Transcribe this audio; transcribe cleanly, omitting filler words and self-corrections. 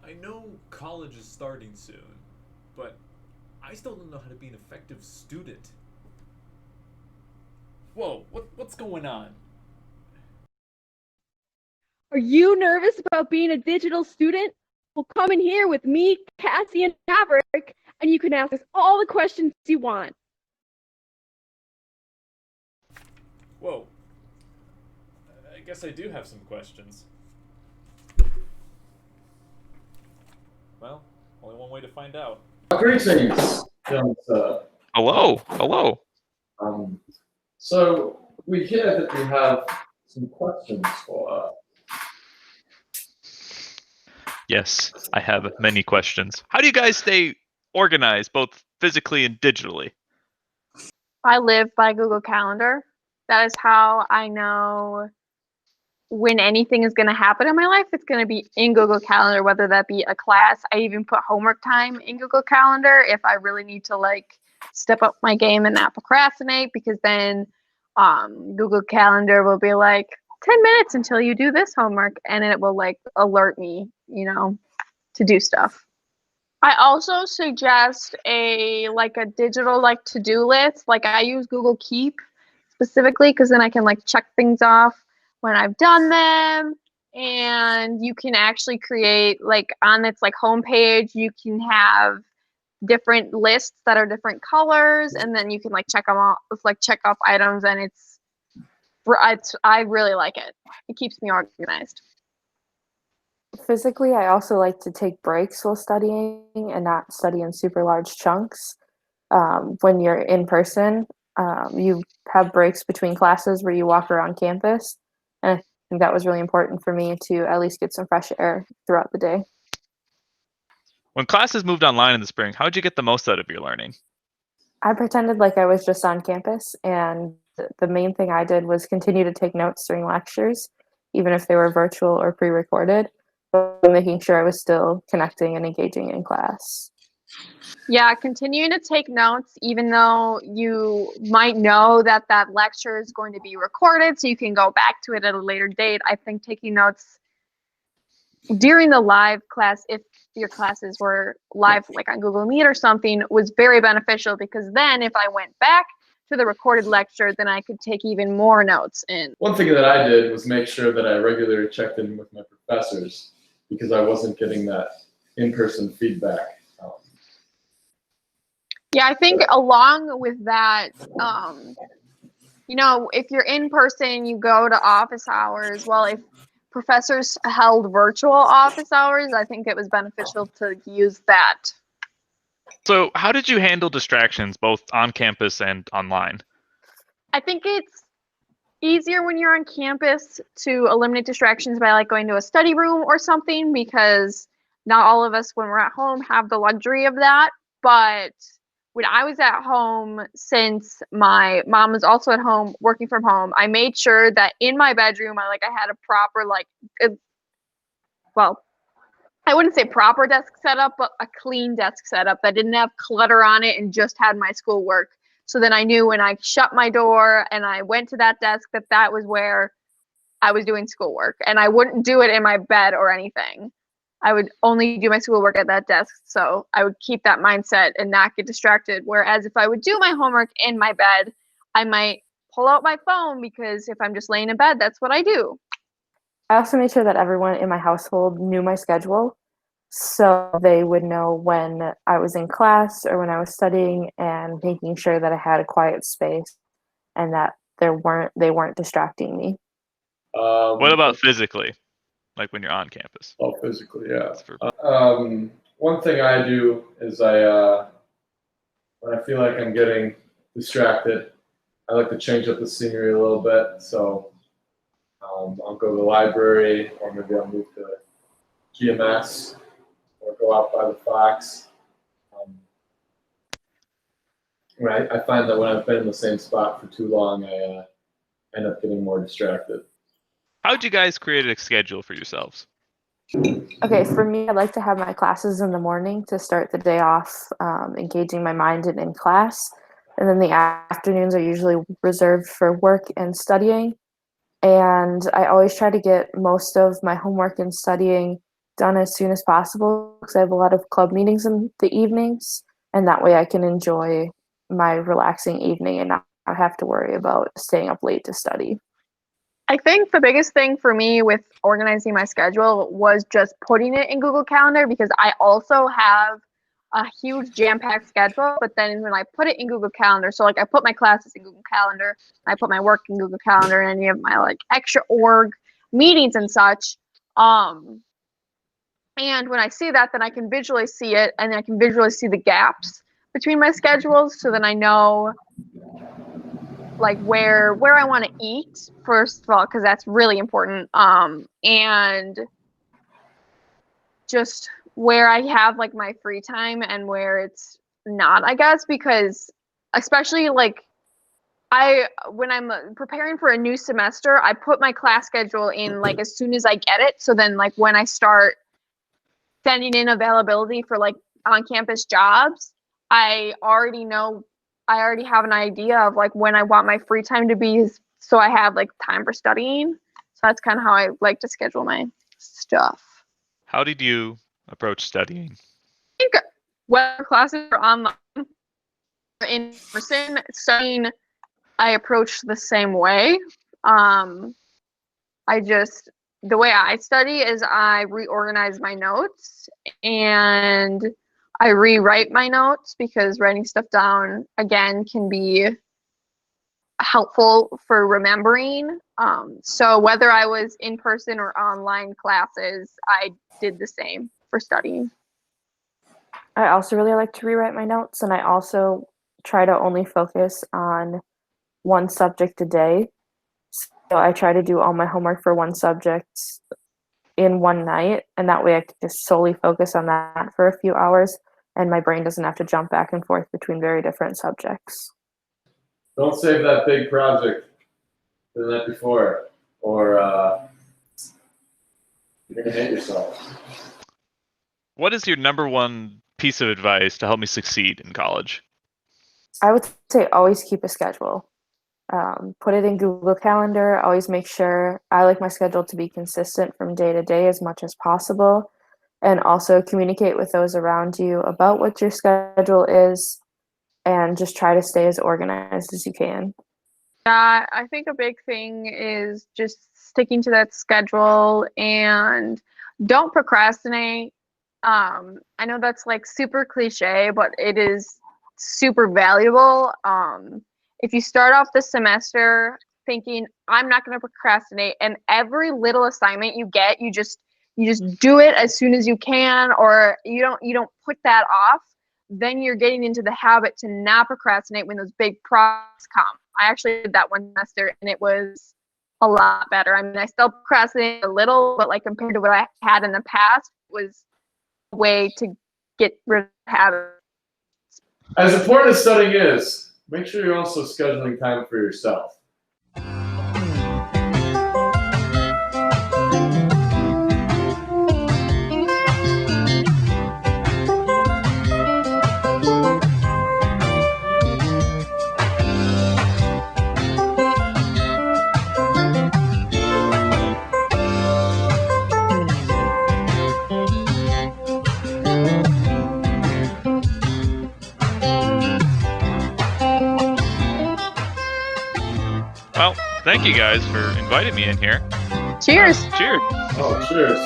I know college is starting soon, but I still don't know how to be an effective student. Whoa, what's going on? Are you nervous about being a digital student? Well, come in here with me, Cassie, and Maverick, and you can ask us all the questions you want. Whoa, I guess I do have some questions. Well, only one way to find out. Greetings, young sir. Hello, hello. Um, so we hear that you have some questions for us. Yes, I have many questions. How do you guys stay organized, both physically and digitally? I live by Google Calendar. That is how I know when anything is going to happen in my life. It's going to be in Google Calendar, whether that be a class. I even put homework time in Google Calendar if I really need to step up my game and not procrastinate, because then Google Calendar will be like 10 minutes until you do this homework, and it will alert me, to do stuff. I also suggest a digital to-do list. Like I use Google Keep specifically because then I can check things off when I've done them. And you can actually create on its homepage, you can have different lists that are different colors, and then you can check them off, check off items, and I really like it. It keeps me organized. Physically, I also like to take breaks while studying and not study in super large chunks. When you're in person, you have breaks between classes where you walk around campus. And I think that was really important for me to at least get some fresh air throughout the day. When classes moved online in the spring, how did you get the most out of your learning? I pretended like I was just on campus, and the main thing I did was continue to take notes during lectures, even if they were virtual or pre-recorded, but making sure I was still connecting and engaging in class. Yeah, continuing to take notes, even though you might know that that lecture is going to be recorded, so you can go back to it at a later date. I think taking notes during the live class, if your classes were live, like on Google Meet or something, was very beneficial, because then if I went back to the recorded lecture, then I could take even more notes in. One thing that I did was make sure that I regularly checked in with my professors because I wasn't getting that in-person feedback. Yeah, I think along with that, if you're in person, you go to office hours. Well, if professors held virtual office hours, I think it was beneficial to use that. So, how did you handle distractions both on campus and online? I think it's easier when you're on campus to eliminate distractions by going to a study room or something, because not all of us when we're at home have the luxury of that. But when I was at home, since my mom was also at home working from home, I made sure that in my bedroom I had a proper well, I wouldn't say proper desk setup, but a clean desk setup that didn't have clutter on it and just had my schoolwork. So then I knew when I shut my door and I went to that desk that that was where I was doing schoolwork, and I wouldn't do it in my bed or anything. I would only do my schoolwork at that desk. So I would keep that mindset and not get distracted. Whereas if I would do my homework in my bed, I might pull out my phone, because if I'm just laying in bed, that's what I do. I also made sure that everyone in my household knew my schedule, so they would know when I was in class or when I was studying, and making sure that I had a quiet space and that they weren't distracting me. What about physically, like when you're on campus? Oh, physically, yeah. For- One thing I do is when I feel like I'm getting distracted, I like to change up the scenery a little bit. So I'll go to the library, or maybe I'll move to GMS, or go out by the Fox. I find that when I've been in the same spot for too long, I end up getting more distracted. How did you guys create a schedule for yourselves? Okay, for me, I like to have my classes in the morning to start the day off, engaging my mind in class. And then the afternoons are usually reserved for work and studying. And I always try to get most of my homework and studying done as soon as possible because I have a lot of club meetings in the evenings, and that way I can enjoy my relaxing evening and not have to worry about staying up late to study. I think the biggest thing for me with organizing my schedule was just putting it in Google Calendar, because I also have a huge jam-packed schedule, but then when I put it in Google Calendar, so like I put my classes in Google Calendar, I put my work in Google Calendar, and any of my like extra org meetings and such. And when I see that, then I can visually see it, and I can visually see the gaps between my schedules, so then I know like where I want to eat, first of all, because that's really important. And just where I have like my free time and where it's not, I guess, because especially like when I'm preparing for a new semester, I put my class schedule in like as soon as I get it. So then like when I start sending in availability for like on-campus jobs, I already have an idea of like when I want my free time to be, so I have like time for studying. So that's kind of how I like to schedule my stuff. How did you approach studying? I think whether classes are online or in person, studying I approach the same way. The way I study is I reorganize my notes and I rewrite my notes, because writing stuff down again can be helpful for remembering. So whether I was in person or online classes, I did the same for studying. I also really like to rewrite my notes, and I also try to only focus on one subject a day. So I try to do all my homework for one subject in one night, and that way I can just solely focus on that for a few hours, and my brain doesn't have to jump back and forth between very different subjects. Don't save that big project for the night before, or you're gonna hate yourself. What is your number one piece of advice to help me succeed in college? I would say always keep a schedule. Put it in Google Calendar. Always make sure, I like my schedule to be consistent from day to day as much as possible. And also communicate with those around you about what your schedule is, and just try to stay as organized as you can. Yeah, I think a big thing is just sticking to that schedule and don't procrastinate. I know that's like super cliche, but it is super valuable. If you start off the semester thinking, I'm not going to procrastinate, and every little assignment you get, you just do it as soon as you can, or you don't put that off, then you're getting into the habit to not procrastinate when those big projects come. I actually did that one semester, and it was a lot better. I mean, I still procrastinate a little, but like compared to what I had in the past, it was a way to get rid of the habit. As important as studying is, make sure you're also scheduling time for yourself. Well, thank you guys for inviting me in here. Cheers. Cheers. Oh, cheers.